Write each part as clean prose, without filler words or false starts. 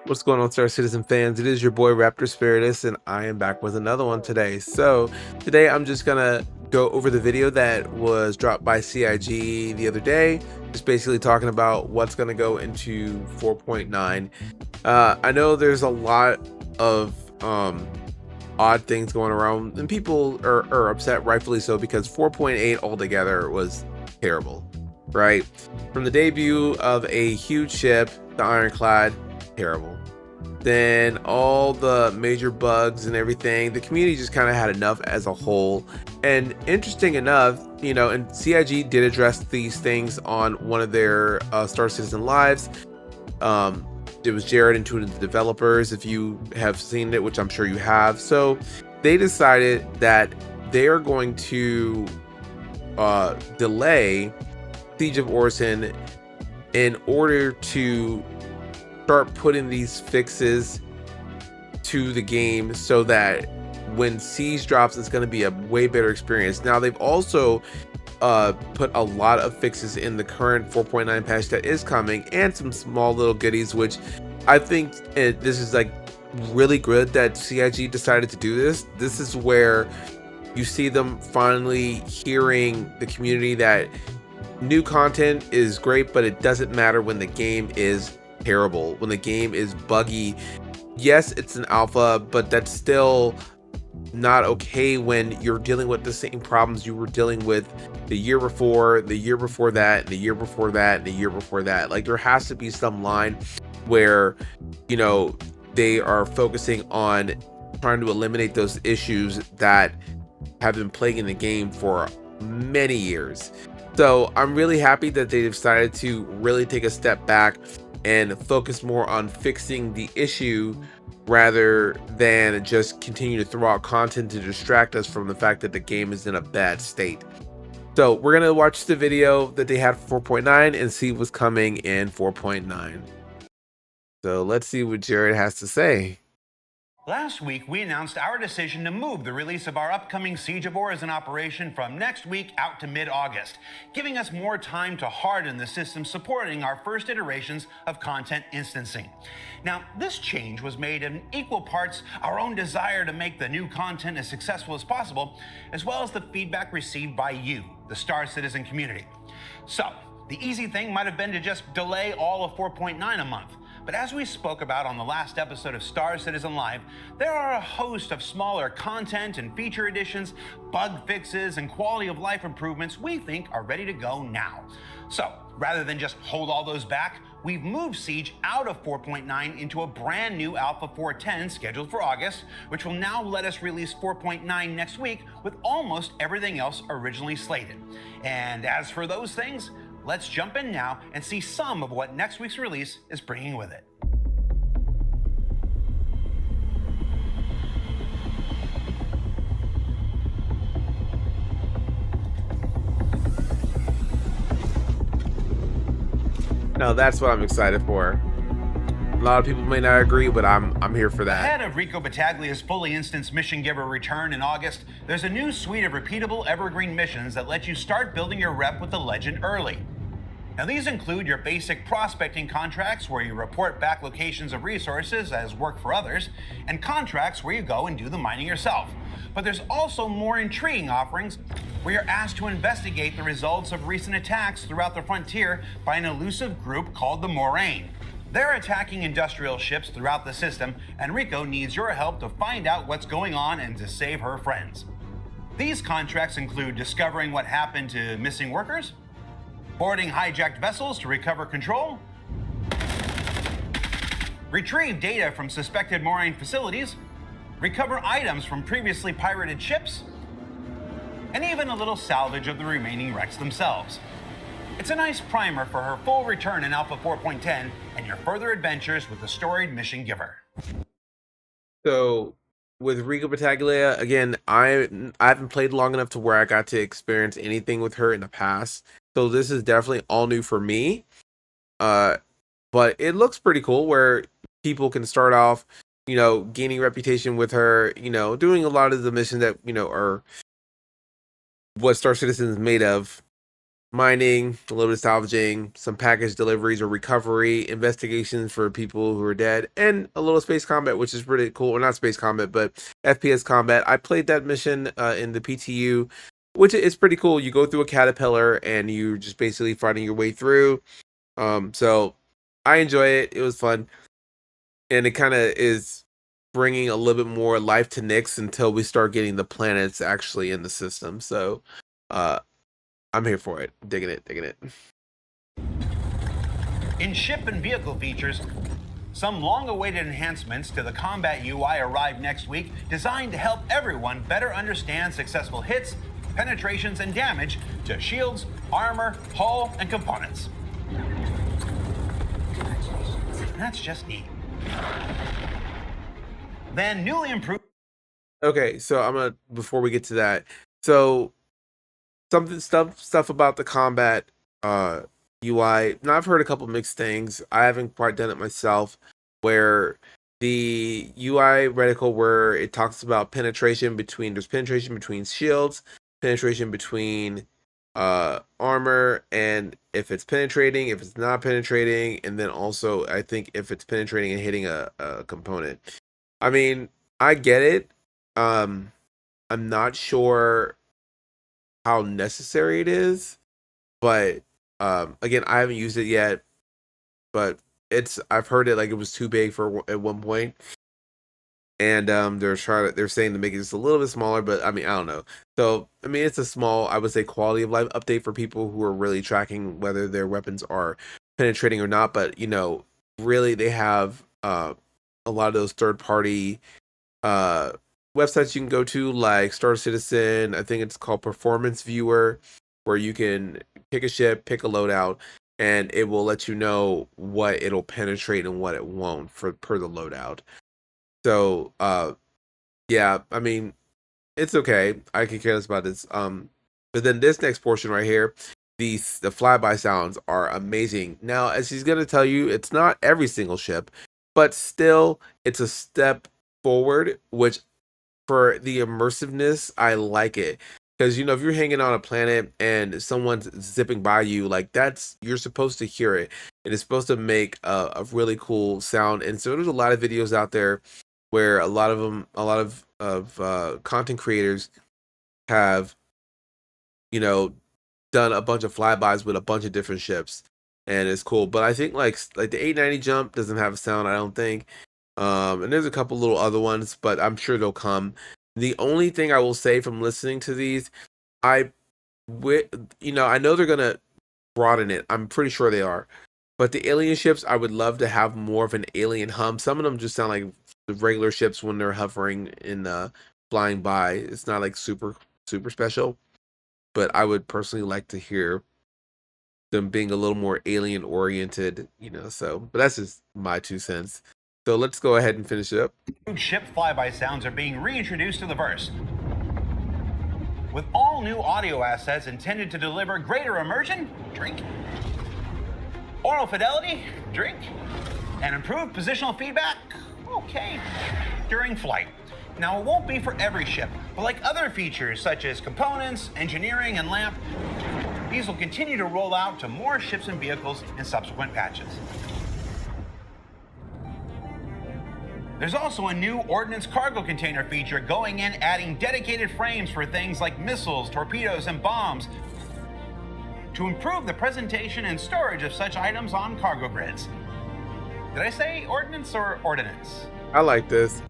What's going on, Star Citizen fans? It is your boy Raptor Spiritus, and I am back with another one today. So, today I'm just gonna go over the video that was dropped by CIG the other day, just basically talking about what's gonna go into 4.9. I know there's a lot of odd things going around, and people are upset, rightfully so, because 4.8 altogether was terrible, right? From the debut of a huge ship, the Ironclad, terrible. Then all the major bugs and everything, the community just kind of had enough as a whole. And interesting enough, and CIG did address these things on one of their Star Citizen lives. um it was Jared and two of the developers, if you have seen it, which I'm sure you have. So they decided that they are going to delay Siege of Orison in order to start putting these fixes to the game, so that when Siege drops, it's going to be a way better experience. Now they've also put a lot of fixes in the current 4.9 patch that is coming, and some small little goodies, which I think this is like really good that CIG decided to do this. This is where you see them finally hearing the community that new content is great, but it doesn't matter when the game is terrible, when the game is buggy. Yes, it's an alpha, but that's still not okay when you're dealing with the same problems you were dealing with the year before, the year before that, the year before that, and the year before that. Like, there has to be some line where, you know, they are focusing on trying to eliminate those issues that have been plaguing the game for many years. So I'm really happy that they decided to really take a step back and focus more on fixing the issue rather than just continue to throw out content to distract us from the fact that the game is in a bad state. So we're going to watch the video that they had for 4.9 and see what's coming in 4.9. So let's see what Jared has to say. Last week, we announced our decision to move the release of our upcoming Siege of Orison operation from next week out to mid-August, giving us more time to harden the system supporting our first iterations of content instancing. Now, this change was made in equal parts our own desire to make the new content as successful as possible, as well as the feedback received by you, the Star Citizen community. So, the easy thing might have been to just delay all of 4.9 a month. But as we spoke about on the last episode of Star Citizen Live, there are a host of smaller content and feature additions, bug fixes, and quality of life improvements we think are ready to go now. So, rather than just hold all those back, we've moved Siege out of 4.9 into a brand new Alpha 4.10 scheduled for August, which will now let us release 4.9 next week with almost everything else originally slated. And as for those things, let's jump in now and see some of what next week's release is bringing with it. Now that's what I'm excited for. A lot of people may not agree, but I'm here for that. Ahead of Rico Battaglia's fully instanced Mission Giver return in August, there's a new suite of repeatable evergreen missions that let you start building your rep with the legend early. Now, these include your basic prospecting contracts where you report back locations of resources as work for others, and contracts where you go and do the mining yourself. But there's also more intriguing offerings where you're asked to investigate the results of recent attacks throughout the frontier by an elusive group called the Moraine. They're attacking industrial ships throughout the system, and Rico needs your help to find out what's going on and to save her friends. These contracts include discovering what happened to missing workers, boarding hijacked vessels to recover control, retrieve data from suspected Moraine facilities, recover items from previously pirated ships, and even a little salvage of the remaining wrecks themselves. It's a nice primer for her full return in Alpha 4.10 and your further adventures with the storied Mission Giver. So with Rico Battaglia, again, I haven't played long enough to where I got to experience anything with her in the past. So this is definitely all new for me. But it looks pretty cool where people can start off, gaining reputation with her, doing a lot of the missions that, are what Star Citizen is made of. mining, a little bit of salvaging, some package deliveries or recovery, investigations for people who are dead, and a little space combat, which is pretty cool. Or not space combat, but FPS combat. I played that mission in the PTU, which is pretty cool. You go through a caterpillar and you're just basically fighting your way through. So I enjoy it. It was fun, and it kind of is bringing a little bit more life to Nyx until we start getting the planets actually in the system. So, uh, I'm here for it. Digging it, digging it. In ship and vehicle features, some long-awaited enhancements to the combat UI arrive next week, designed to help everyone better understand successful hits, penetrations, and damage to shields, armor, hull, and components. That's just neat. Then newly improved. Okay, so I'm gonna before we get to that. So stuff about the combat UI. Now I've heard a couple mixed things. I haven't quite done it myself. Where the UI reticle where it talks about there's penetration between shields, penetration between armor, and if it's penetrating, if it's not penetrating, and then also I think if it's penetrating and hitting a component. I mean, I get it. Um I'm not sure how necessary it is, but again, I haven't used it yet, but I've heard it like it was too big for at one point, and they're saying to make it just a little bit smaller, but I mean, I don't know. So I mean, it's a small, I would say, quality of life update for people who are really tracking whether their weapons are penetrating or not. But really, they have a lot of those third party uh websites you can go to, like Star Citizen. I think it's called Performance Viewer, where you can pick a ship, pick a loadout, and it will let you know what it'll penetrate and what it won't for per the loadout. So yeah, I mean, it's okay. I can care less about this. But then this next portion right here, the flyby sounds are amazing. Now, as he's gonna tell you, it's not every single ship, but still it's a step forward, which for the immersiveness, I like it. Because if you're hanging on a planet and someone's zipping by you, like you're supposed to hear it, and it's supposed to make a really cool sound. And so there's a lot of videos out there where a lot of content creators have you know done a bunch of flybys with a bunch of different ships, and it's cool. But I think like the 890 jump doesn't have a sound, I don't think. And there's a couple little other ones, but I'm sure they'll come. The only thing I will say from listening to these, I I know they're gonna broaden it. I'm pretty sure they are. But the alien ships, I would love to have more of an alien hum. Some of them just sound like the regular ships when they're hovering in flying by. It's not like super special. But I would personally like to hear them being a little more alien oriented, so but that's just my 2 cents. So let's go ahead and finish it up. Ship flyby sounds are being reintroduced to the verse, with all new audio assets intended to deliver greater immersion, drink, oral fidelity, drink, and improved positional feedback, okay, during flight. Now, it won't be for every ship, but like other features such as components, engineering, and lamp, these will continue to roll out to more ships and vehicles in subsequent patches. There's also a new ordnance cargo container feature going in, adding dedicated frames for things like missiles, torpedoes, and bombs to improve the presentation and storage of such items on cargo grids. Did I say ordnance or ordinance? I like this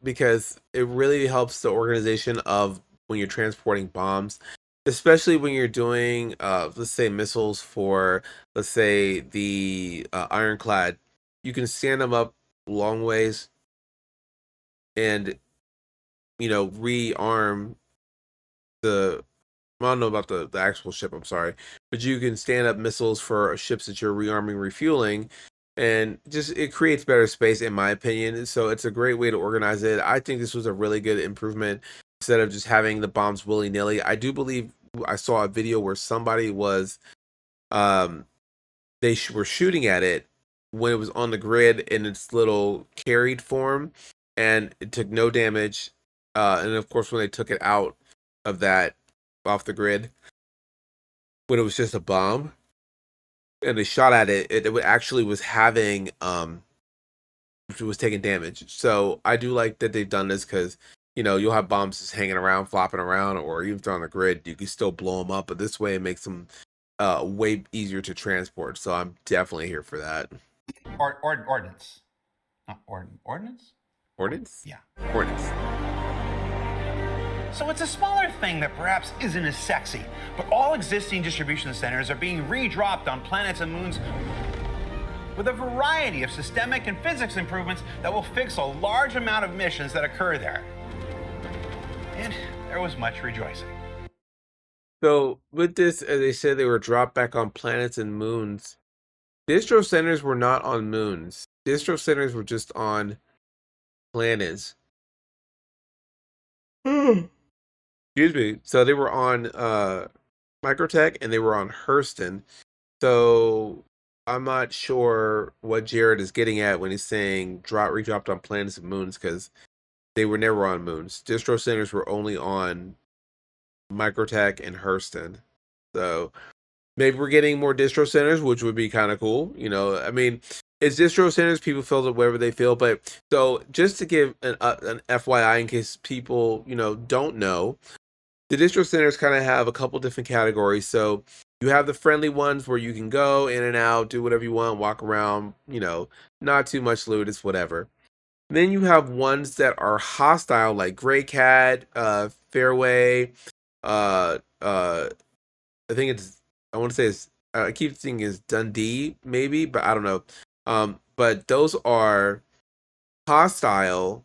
because it really helps the organization of when you're transporting bombs, especially when you're doing let's say missiles for, let's say, the ironclad. You can stand them up long ways and rearm the I don't know about the actual ship, I'm sorry, but you can stand up missiles for ships that you're rearming, refueling, and just it creates better space, in my opinion. So it's a great way to organize it. I think this was a really good improvement instead of just having the bombs willy nilly. I do believe I saw a video where somebody was um were shooting at it when it was on the grid in its little carried form, and it took no damage. And of course, when they took it out of that off the grid, when it was just a bomb and they shot at it, it actually was having was taking damage. So I do like that they've done this because you'll have bombs just hanging around, flopping around, or even if they're on the grid, you can still blow them up. But this way, it makes them way easier to transport. So I'm definitely here for that. Ordnance. Not ordnance? Ordnance? Yeah. Ordnance. So it's a smaller thing that perhaps isn't as sexy, but all existing distribution centers are being redropped on planets and moons with a variety of systemic and physics improvements that will fix a large amount of missions that occur there. And there was much rejoicing. So with this, as they said, they were dropped back on planets and moons. Distro centers were not on moons. Distro centers were just on planets. Excuse me. So they were on Microtech and they were on Hurston. So I'm not sure what Jared is getting at when he's saying redropped on planets and moons, because they were never on moons. Distro centers were only on Microtech and Hurston. So maybe we're getting more distro centers, which would be kind of cool. I mean, it's distro centers. People feel it whatever they feel. But so just to give an FYI in case people, don't know, the distro centers kind of have a couple different categories. So you have the friendly ones where you can go in and out, do whatever you want, walk around, not too much loot, it's whatever. Then you have ones that are hostile, like Gray Cat, Fairway, I think I want to say I keep thinking it's Dundee, maybe, but I don't know. But those are hostile.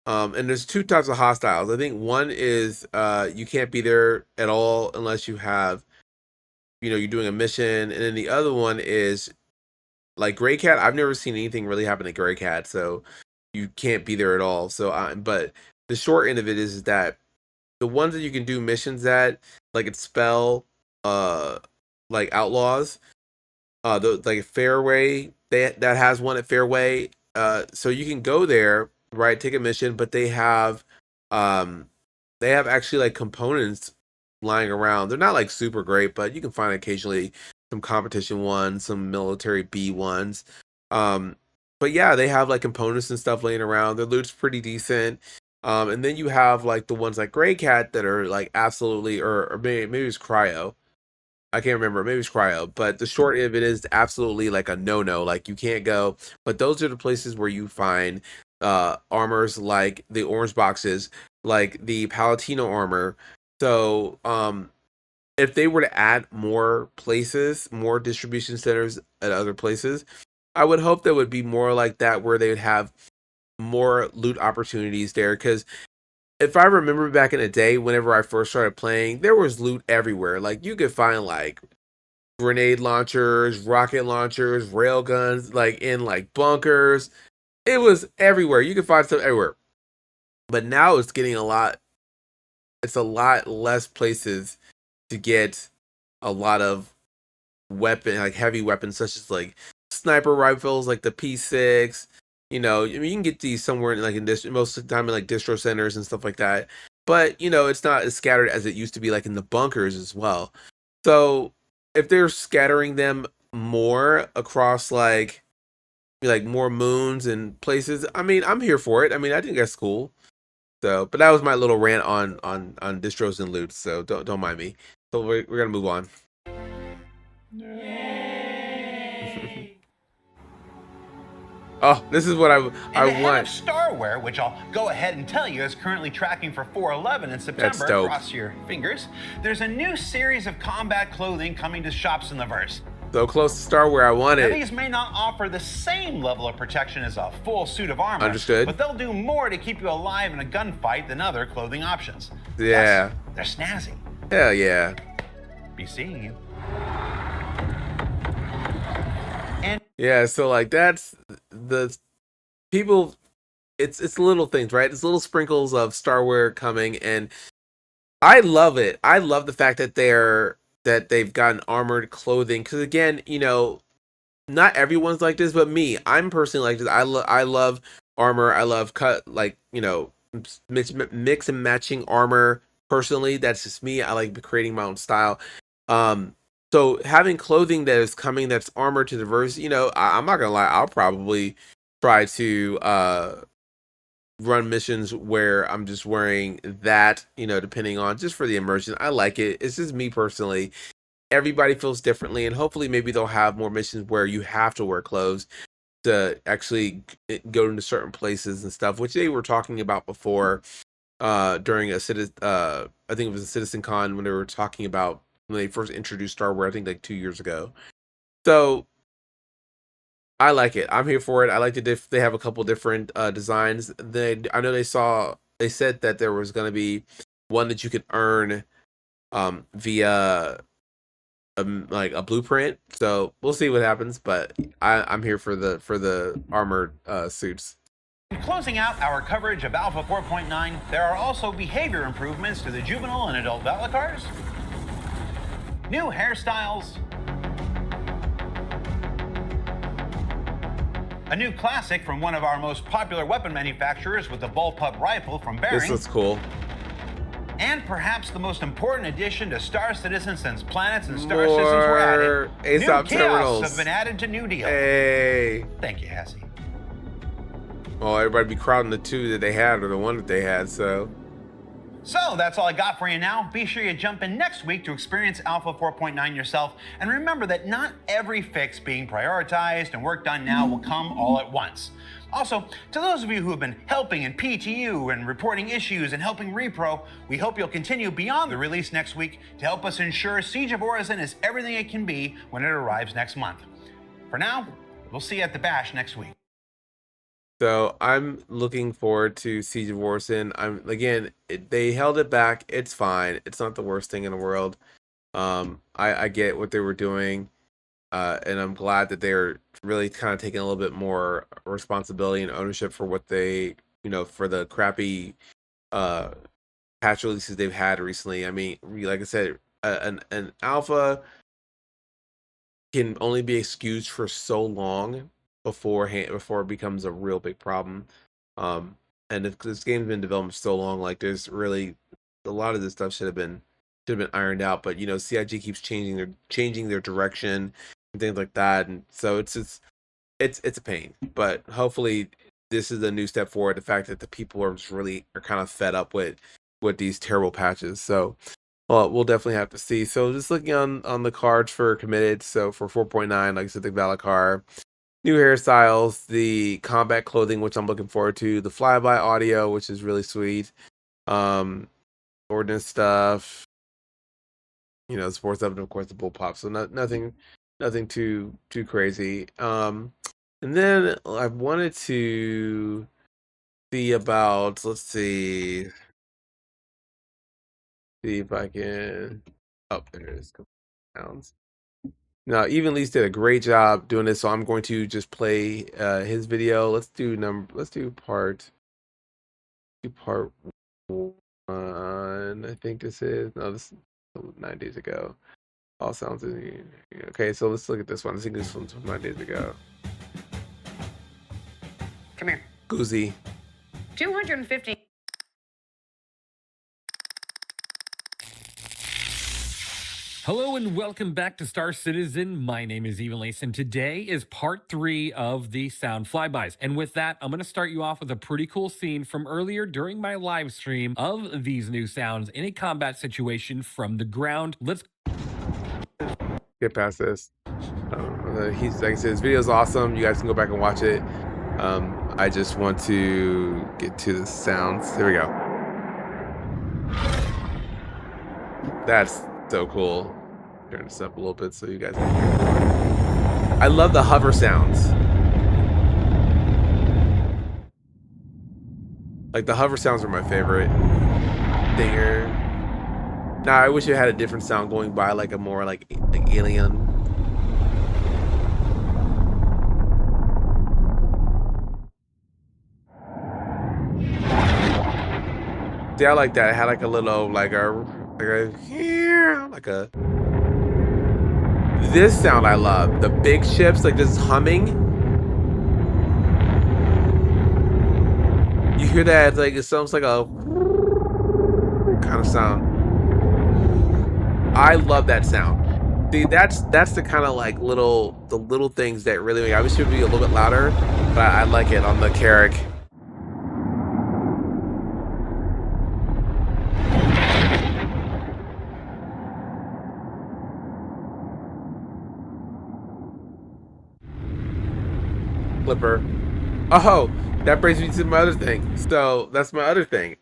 And there's two types of hostiles. I think one is you can't be there at all unless you have, you're doing a mission, and then the other one is like Gray Cat. I've never seen anything really happen to Gray Cat, so you can't be there at all. So, but the short end of it is that the ones that you can do missions at, like at Spell, uh, like Outlaws, like Fairway, that has one at Fairway. So you can go there, right? Take a mission, but um, they have actually like components lying around. They're not like super great, but you can find occasionally some competition ones, some military B ones. Um, but yeah, they have like components and stuff laying around. Their loot's pretty decent. And then you have like the ones like Gray Cat that are like absolutely, or maybe it's Cryo. I can't remember. Maybe it's Cryo. But the short of it is absolutely like a no-no. Like you can't go. But those are the places where you find armors like the orange boxes, like the Palatino armor. So if they were to add more places, more distribution centers at other places, I would hope that would be more like that, where they would have more loot opportunities there. Because if I remember back in the day, whenever I first started playing, there was loot everywhere. Like you could find like grenade launchers, rocket launchers, rail guns, like in like bunkers. It was everywhere. You could find stuff everywhere. But now it's a lot less places to get a lot of like heavy weapons, such as like sniper rifles, like the P6. I mean, you can get these somewhere in like most of the time in like distro centers and stuff like that. But it's not as scattered as it used to be, like in the bunkers as well. So if they're scattering them more across like more moons and places, I mean, I'm here for it. I mean, I think that's cool. So, but that was my little rant on distros and loot. So don't mind me. So we're gonna move on. Oh, this is what I And want. of Starware, which I'll go ahead and tell you is currently tracking for 4/11 in September. Dope. Cross your fingers. There's a new series of combat clothing coming to shops in the verse. So close to Starware, I want Now, it. these may not offer the same level of protection as a full suit of armor. Understood. But they'll do more to keep you alive in a gunfight than other clothing options. Yeah. Plus, they're snazzy. Hell yeah. Be seeing you. Yeah, so like that's the people. It's little things, right? It's little sprinkles of Starware coming, and I love it. I love the fact that they've gotten armored clothing, because again, not everyone's like this, but me, I'm personally like this. I love armor. I love mix and matching armor. Personally, that's just me. I like creating my own style. So having clothing that is coming that's armored to diverse, I'm not gonna lie, I'll probably try to run missions where I'm just wearing that, depending on just for the immersion. I like it. It's just me personally. Everybody feels differently, and hopefully maybe they'll have more missions where you have to wear clothes to actually go into certain places and stuff, which they were talking about before during I think it was a Citizen Con when they were talking about when they first introduced Star Wars, I think like 2 years ago. So I like it. I'm here for it. I like they have a couple different designs. I know they said that there was going to be one that you could earn via like a blueprint. So we'll see what happens, but I'm here for the armored suits. Closing out our coverage of Alpha 4.9, there are also behavior improvements to the juvenile and adult Valakars, new hairstyles, a new classic from one of our most popular weapon manufacturers with the bullpup rifle from Bearing. This looks cool. And perhaps the most important addition to Star Citizen since planets and star systems were added, ASOP new terminals kiosks have been added to New Deal. Hey. Thank you, Hassie. Well, everybody be crowding the two that they had or the one that they had, so that's all I got for you now. Be sure you jump in next week to experience Alpha 4.9 yourself. And remember that not every fix being prioritized and work done now will come all at once. Also, to those of you who have been helping in PTU and reporting issues and helping Repro, we hope you'll continue beyond the release next week to help us ensure Siege of Orison is everything it can be when it arrives next month. For now, we'll see you at the Bash next week. So I'm looking forward to Siege of Orison. They held it back. It's fine. It's not the worst thing in the world. I get what they were doing, and I'm glad that they're really kind of taking a little bit more responsibility and ownership for what they, for the crappy patch releases they've had recently. I mean, like I said, an alpha can only be excused for so long before it becomes a real big problem. And if this game's been developed so long, like there's really a lot of this stuff should have been ironed out. But CIG keeps changing their direction and things like that, and so it's a pain. But hopefully this is a new step forward. The fact that the people are kind of fed up with these terrible patches. So well, we'll definitely have to see. So just looking on the cards for committed. So for 4.9, like I said, the Valakar, new hairstyles, the combat clothing, which I'm looking forward to, the flyby audio, which is really sweet, ordnance stuff, sports up, and of course the bullpup. So nothing too crazy. And then I wanted to see about, let's see if I can. Oh, there it is. Sounds. Now, Even Least did a great job doing this, so I'm going to just play his video. Let's do part 1. I think this is 9 days ago. All sounds okay. So let's look at this one. I think this one's from 9 days ago. Come here. Goozy. 250. Hello and welcome back to Star Citizen. My name is Even Lace, and today is part 3 of the sound flybys. And with that, I'm going to start you off with a pretty cool scene from earlier during my live stream of these new sounds in a combat situation from the ground. Let's get past this. He's like I said, his video is awesome. You guys can go back and watch it. I just want to get to the sounds. Here we go. That's so cool. Turn this up a little bit so you guys can hear. I love the hover sounds. Like the hover sounds are my favorite. Dinger. Now I wish it had a different sound going by, like a more like alien. See, I like that. It had like a little this sound I love. The big ships, like this humming. You hear that? It's like it sounds like a kind of sound. I love that sound. See, that's the kind of like the little things that really, I wish it would be a little bit louder, but I like it on the Carrick. Flipper. Oh, that brings me to my other thing. So that's my other thing.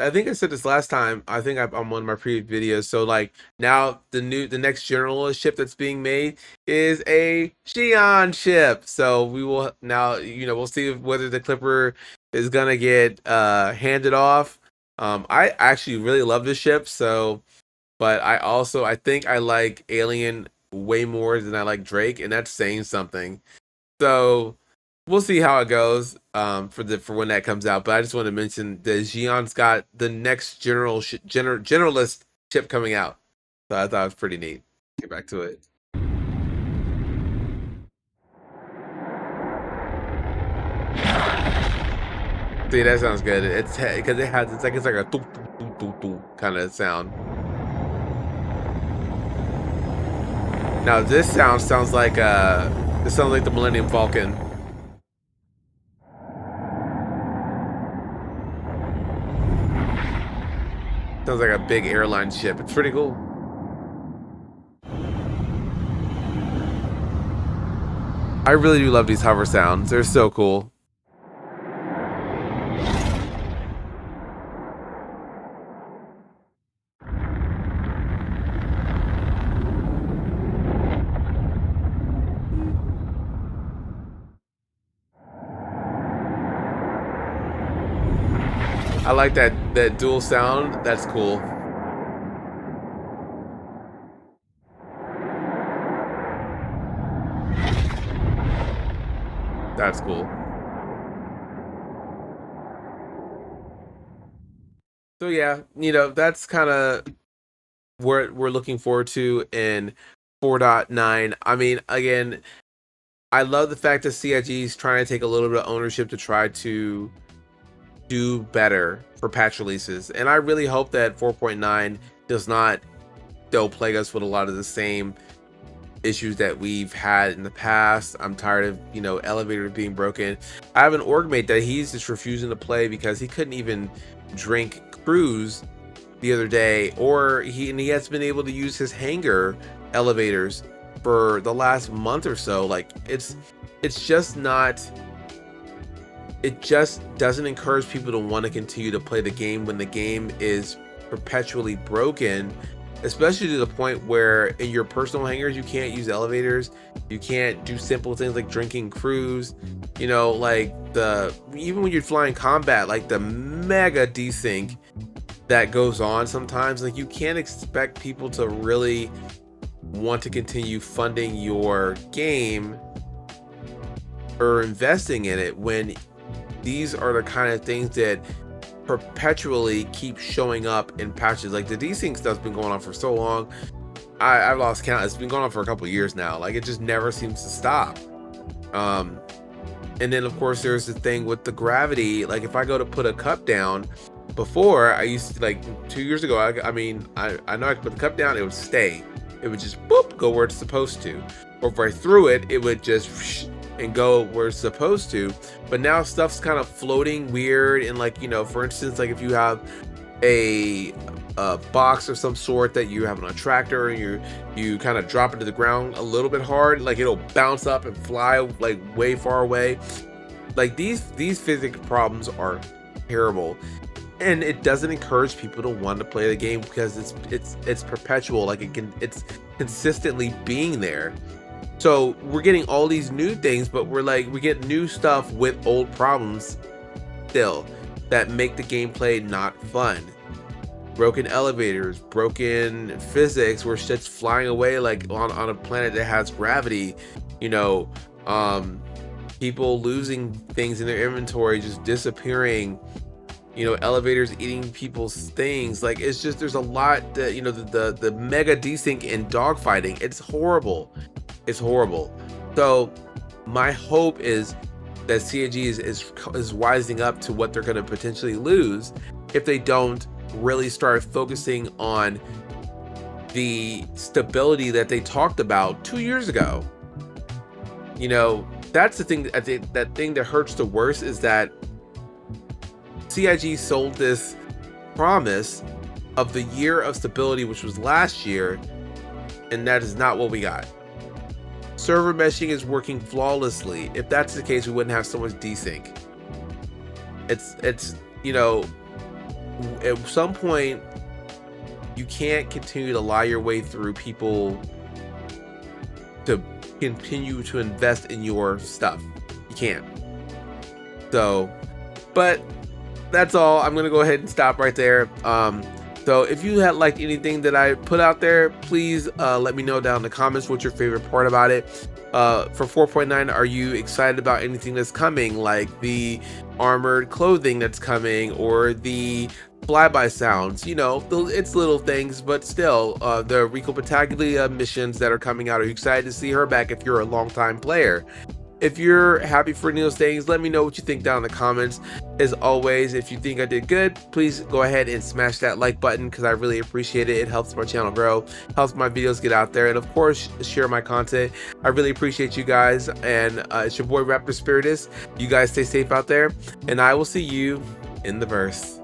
I think I said this last time. I think on one of my previous videos. So like now the next generalist ship that's being made is a Xi'an ship. So we will now, we'll see whether the Clipper is gonna get handed off. I actually really love this ship. So, but I think I like Alien way more than I like Drake, and that's saying something. So we'll see how it goes for when that comes out. But I just want to mention that Xi'an's got the next generalist chip coming out. So I thought it was pretty neat. Get back to it. See, that sounds good. It's because it's like a doo, doo, doo, doo, doo kind of sound. Now this sounds like the Millennium Falcon. Sounds like a big airline ship. It's pretty cool. I really do love these hover sounds. They're so cool. I like that dual sound. That's cool. That's cool. So yeah, that's kind of what we're looking forward to in 4.9. I mean, again, I love the fact that CIG is trying to take a little bit of ownership to try to do better for patch releases. And I really hope that 4.9 does not still plague us with a lot of the same issues that we've had in the past. I'm tired of, elevators being broken. I have an org mate that he's just refusing to play because he couldn't even drink cruise the other day, or he has been able to use his hangar elevators for the last month or so. Like it's just not, it just doesn't encourage people to want to continue to play the game when the game is perpetually broken, especially to the point where in your personal hangars you can't use elevators, you can't do simple things like drinking cruise, like even when you're flying combat, like the mega desync that goes on sometimes, like you can't expect people to really want to continue funding your game or investing in it when these are the kind of things that perpetually keep showing up in patches. Like the desync stuff's been going on for so long, I've lost count. It's been going on for a couple of years now. Like it just never seems to stop. And then of course there's the thing with the gravity. Like if I go to put a cup down, before I used to, like 2 years ago, I know I could put the cup down, it would stay. It would just boop, go where it's supposed to. Or if I threw it, it would just whoosh, and go where it's supposed to. But now stuff's kind of floating weird, and like, for instance, like if you have a box of some sort that you have on a tractor and you kind of drop it to the ground a little bit hard, like it'll bounce up and fly like way far away. Like these physics problems are terrible, and it doesn't encourage people to want to play the game because it's perpetual. Like it's consistently being there. So we're getting all these new things, but we get new stuff with old problems still that make the gameplay not fun. Broken elevators, broken physics where shit's flying away like on a planet that has gravity, people losing things in their inventory, just disappearing, elevators eating people's things. Like it's just, there's a lot that, the mega desync in dogfighting, it's horrible. It's horrible. So my hope is that CIG is wising up to what they're going to potentially lose if they don't really start focusing on the stability that they talked about 2 years ago. You know, that's the thing. I think that thing that hurts the worst is that CIG sold this promise of the year of stability, which was last year, and that is not what we got. Server meshing is working flawlessly. If that's the case, we wouldn't have so much desync. It's you know, at some point you can't continue to lie your way through people to continue to invest in your stuff. You can't. So, but that's all. I'm gonna go ahead and stop right there. So if you had liked anything that I put out there, please let me know down in the comments what's your favorite part about it. For 4.9, are you excited about anything that's coming, like the armored clothing that's coming, or the flyby sounds? You know, it's little things, but still, the Rico Battaglia missions that are coming out. Are you excited to see her back if you're a longtime player? If you're happy for any of those things, let me know what you think down in the comments. As always, if you think I did good, please go ahead and smash that like button, because I really appreciate it. It helps my channel grow, helps my videos get out there, and of course, share my content. I really appreciate you guys, and it's your boy Raptor Spiritus. You guys stay safe out there, and I will see you in the verse.